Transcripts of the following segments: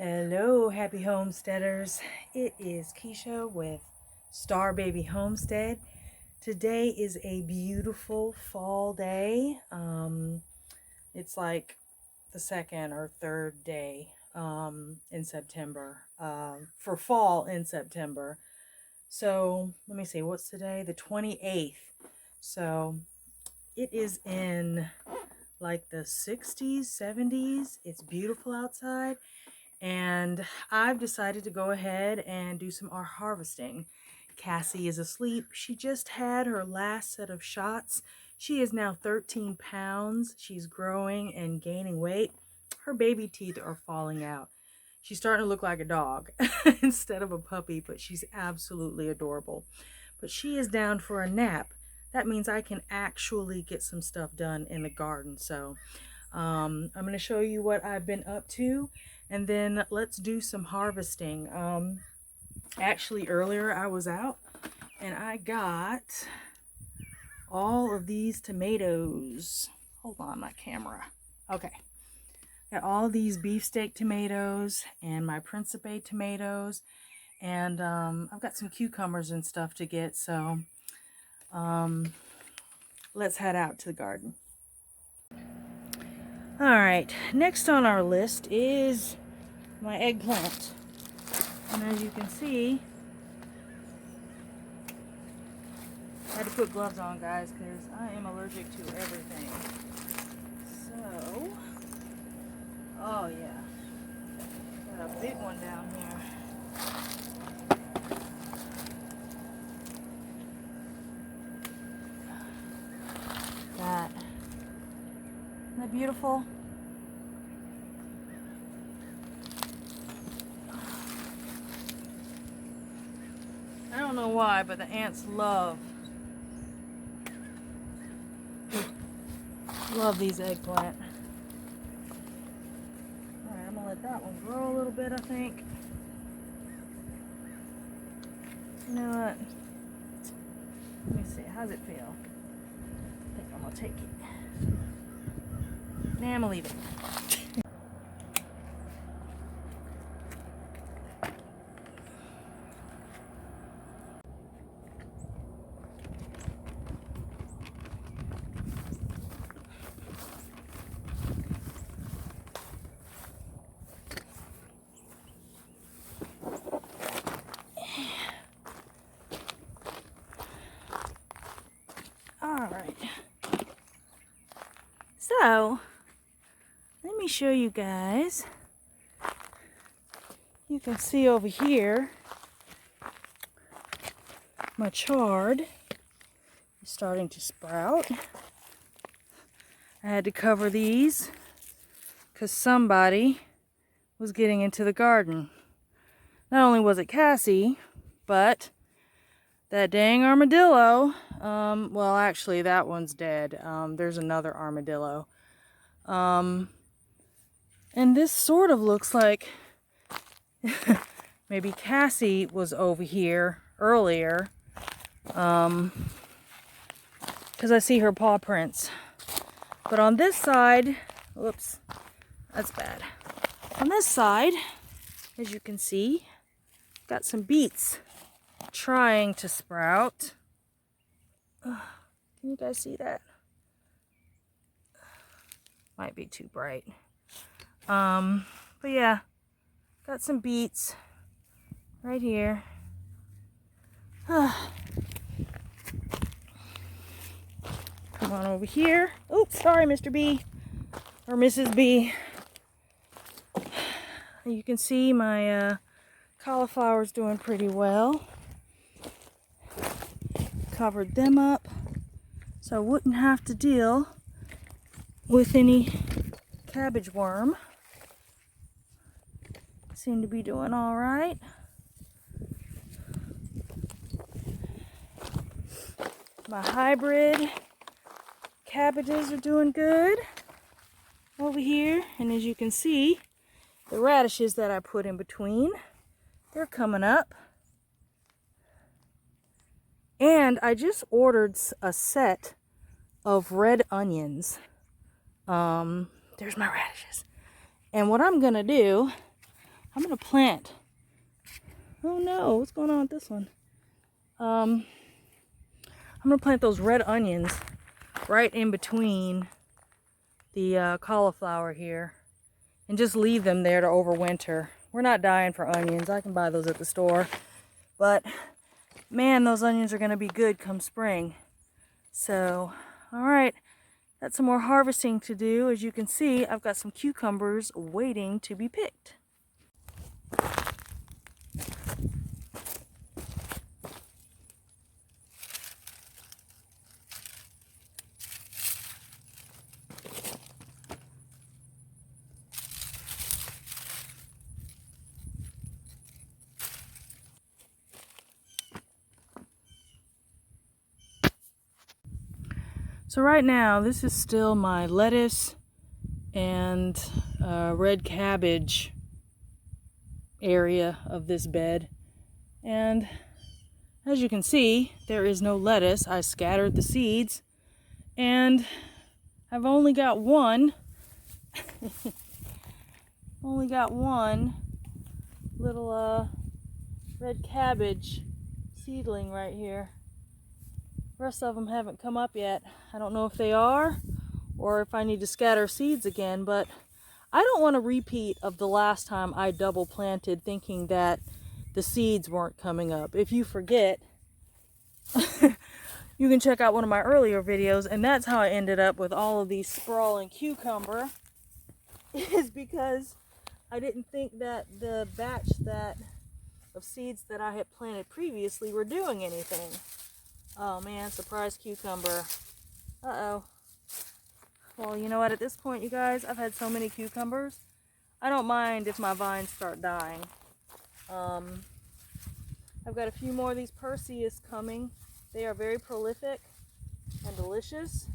Hello, happy homesteaders. It is Keisha with Star Baby Homestead. Today is a beautiful fall day. It's like the second or third day in September for fall in September. So let me see, what's today? The 28th. So it is in like the 60s, 70s. It's beautiful outside. And I've decided to go ahead and do some harvesting. Cassie is asleep. She just had her last set of shots. She is now 13 pounds. She's growing and gaining weight. Her baby teeth are falling out. She's starting to look like a dog instead of a puppy, but she's absolutely adorable. But she is down for a nap. That means I can actually get some stuff done in the garden. So I'm going to show you what I've been up to, and then let's do some harvesting. Actually, earlier I was out and I got all of these tomatoes. Hold on, my camera. Okay. Got all of these beefsteak tomatoes and my Principe tomatoes, and I've got some cucumbers and stuff to get, so let's head out to the garden. Alright, next on our list is my eggplant. And as you can see, I had to put gloves on, guys, because I am allergic to everything. So, oh yeah, got a big one down here. Isn't that beautiful? I don't know why, but the ants love these eggplant. Alright, I'm gonna let that one grow a little bit, I think. You know what? Let me see, how's it feel? I think I'm gonna take it. Nah, I'm gonna leave it. Alright. So, let me show you guys. You can see over here, my chard is starting to sprout. I had to cover these because somebody was getting into the garden. Not only was it Cassie, but that dang armadillo. Well, actually, that one's dead. There's another armadillo. And this sort of looks like maybe Cassie was over here earlier. Because I see her paw prints. But on this side, whoops, that's bad. On this side, as you can see, got some beets trying to sprout. Can you guys see that? Might be too bright. But yeah, got some beets right here. Come on over here. Oops, sorry, Mr. B or Mrs. B. You can see my cauliflower's doing pretty well. Covered them up so I wouldn't have to deal with any cabbage worm. Seem to be doing all right. My hybrid cabbages are doing good over here, and as you can see, the radishes that I put in between, they're coming up. And I just ordered a set of red onions. There's my radishes. And what I'm gonna do, I'm going to plant. Oh no, what's going on with this one? I'm going to plant those red onions right in between the cauliflower here and just leave them there to overwinter. We're not dying for onions. I can buy those at the store. But man, those onions are going to be good come spring. So, all right, got some more harvesting to do. As you can see, I've got some cucumbers waiting to be picked. So right now, this is still my lettuce and red cabbage area of this bed. And as you can see, there is no lettuce. I scattered the seeds and I've only got one, little red cabbage seedling right here. The rest of them haven't come up yet. I don't know if they are or if I need to scatter seeds again, but I don't want a repeat of the last time I double planted thinking that the seeds weren't coming up. If you forget, you can check out one of my earlier videos, and that's how I ended up with all of these sprawling cucumber, is because I didn't think that the batch of seeds that I had planted previously were doing anything. Oh man, surprise cucumber. Uh-oh. Well, you know what? At this point, you guys, I've had so many cucumbers. I don't mind if my vines start dying. I've got a few more of these Perseus coming. They are very prolific and delicious.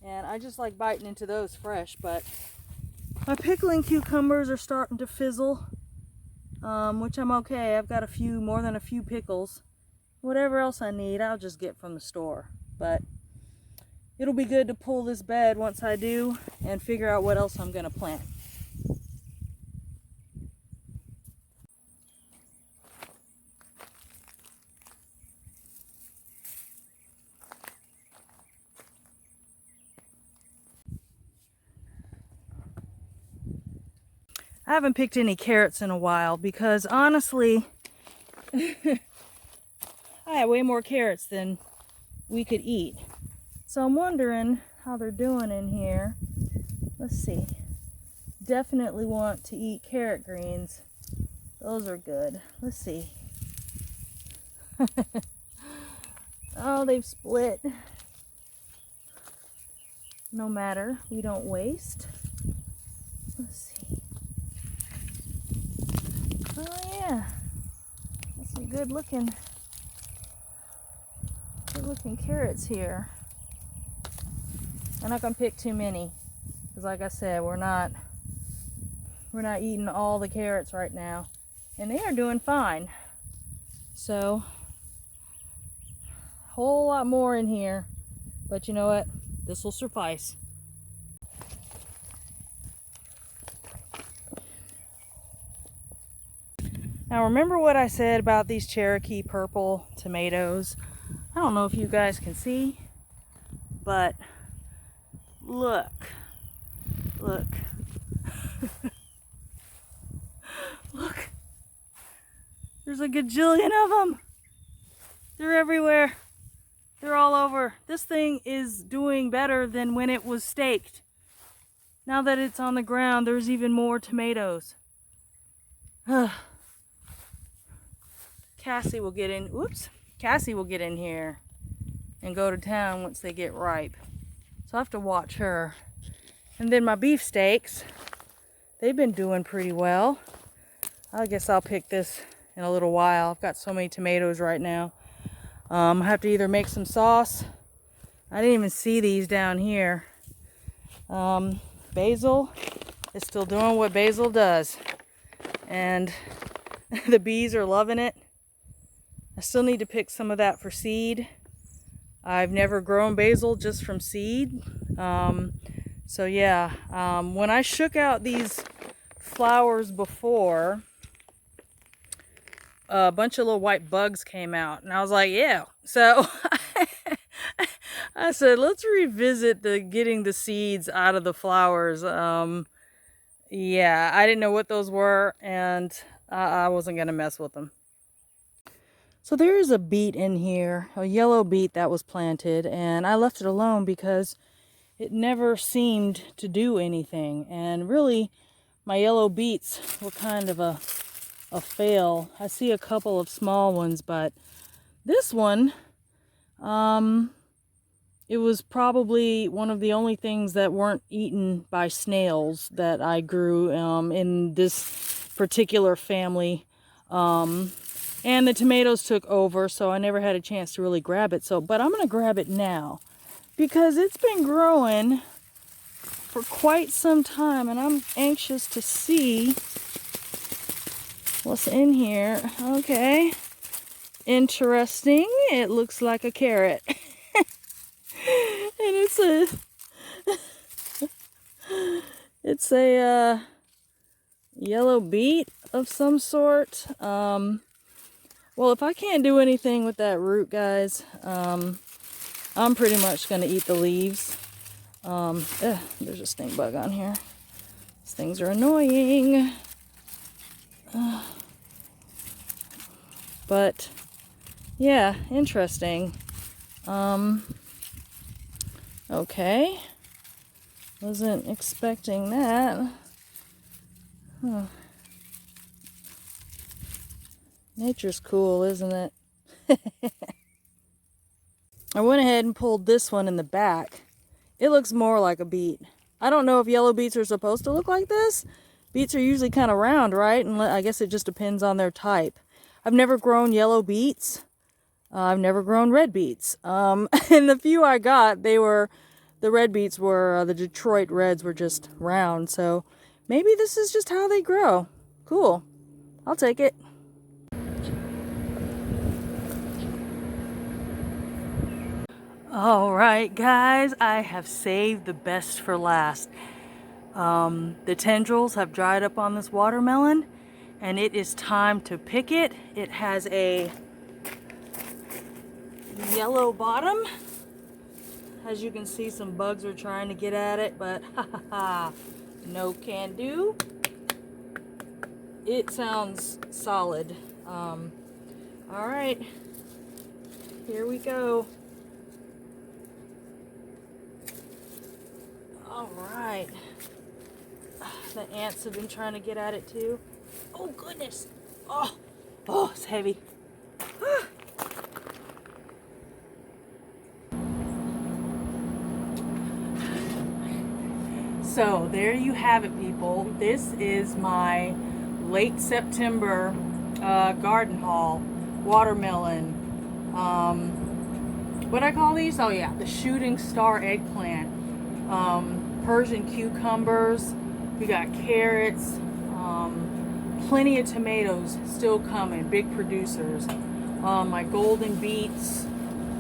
And I just like biting into those fresh. But my pickling cucumbers are starting to fizzle, which I'm okay. I've got more than a few pickles. Whatever else I need, I'll just get from the store. But it'll be good to pull this bed once I do and figure out what else I'm going to plant. I haven't picked any carrots in a while because honestly, I have way more carrots than we could eat. So I'm wondering how they're doing in here. Let's see. Definitely want to eat carrot greens. Those are good. Let's see. Oh, they've split. No matter, we don't waste. Let's see. Oh yeah, that's some good looking carrots here. I'm not gonna pick too many because, like I said, we're not eating all the carrots right now, and they are doing fine. So a whole lot more in here, but you know what? This will suffice. Now remember what I said about these Cherokee purple tomatoes? I don't know if you guys can see, but look. Look. Look. There's a gajillion of them. They're everywhere. They're all over. This thing is doing better than when it was staked. Now that it's on the ground, there's even more tomatoes. Cassie will get in. Cassie will get in here and go to town once they get ripe. So I have to watch her. And then my beefsteaks, they've been doing pretty well. I guess I'll pick this in a little while. I've got so many tomatoes right now. I have to either make some sauce. I didn't even see these down here. Basil is still doing what basil does. And the bees are loving it. I still need to pick some of that for seed. I've never grown basil just from seed. So yeah, when I shook out these flowers before, a bunch of little white bugs came out, and I was like, yeah. So I said, let's revisit the getting the seeds out of the flowers. Yeah, I didn't know what those were, and I wasn't gonna mess with them. So there is a beet in here, a yellow beet that was planted, and I left it alone because it never seemed to do anything. And really, my yellow beets were kind of a fail. I see a couple of small ones, but this one, it was probably one of the only things that weren't eaten by snails that I grew in this particular family. And the tomatoes took over, so I never had a chance to really grab it. But I'm going to grab it now because it's been growing for quite some time, and I'm anxious to see what's in here. Okay. Interesting. It looks like a carrot. And it's a yellow beet of some sort. Well, if I can't do anything with that root, guys, I'm pretty much going to eat the leaves. There's a stink bug on here. These things are annoying. But, yeah, interesting. Okay. Wasn't expecting that. Huh. Nature's cool, isn't it? I went ahead and pulled this one in the back. It looks more like a beet. I don't know if yellow beets are supposed to look like this. Beets are usually kind of round, right? And I guess it just depends on their type. I've never grown yellow beets. I've never grown red beets. And the few I got, the red beets were, the Detroit Reds were just round. So maybe this is just how they grow. Cool. I'll take it. All right, guys, I have saved the best for last. The tendrils have dried up on this watermelon, and it is time to pick it. It has a yellow bottom. As you can see, some bugs are trying to get at it, but no can do. It sounds solid. All right, here we go. All right. The ants have been trying to get at it too. Oh goodness. Oh, it's heavy. So there you have it, people. This is my late September garden haul. Watermelon. What I call these? Oh yeah, the shooting star eggplant. Persian cucumbers. We got carrots. Plenty of tomatoes still coming. Big producers. My golden beets.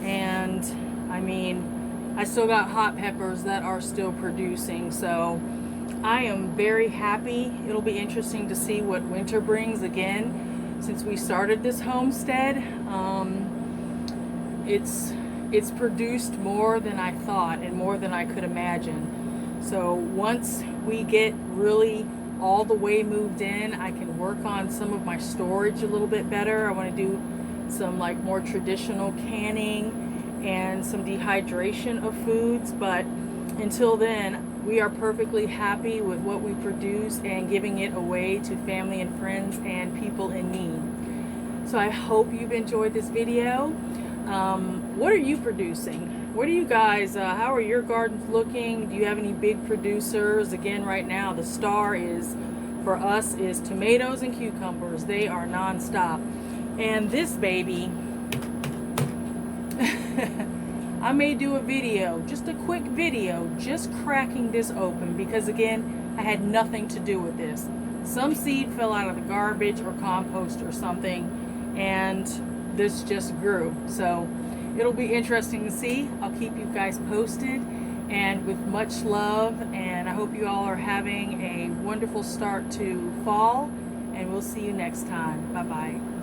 And I mean, I still got hot peppers that are still producing. So I am very happy. It'll be interesting to see what winter brings again. Since we started this homestead, it's produced more than I thought and more than I could imagine. So once we get really all the way moved in, I can work on some of my storage a little bit better. I want to do some like more traditional canning and some dehydration of foods, but until then, we are perfectly happy with what we produce and giving it away to family and friends and people in need. So I hope you've enjoyed this video. What are you producing? What are you guys, how are your gardens looking? Do you have any big producers? Again, right now, the star for us is tomatoes and cucumbers. They are non-stop. And this baby, I may do a video, just a quick video, just cracking this open because again, I had nothing to do with this. Some seed fell out of the garbage or compost or something, and this just grew. So it'll be interesting to see. I'll keep you guys posted, and with much love, and I hope you all are having a wonderful start to fall, and we'll see you next time. Bye-bye.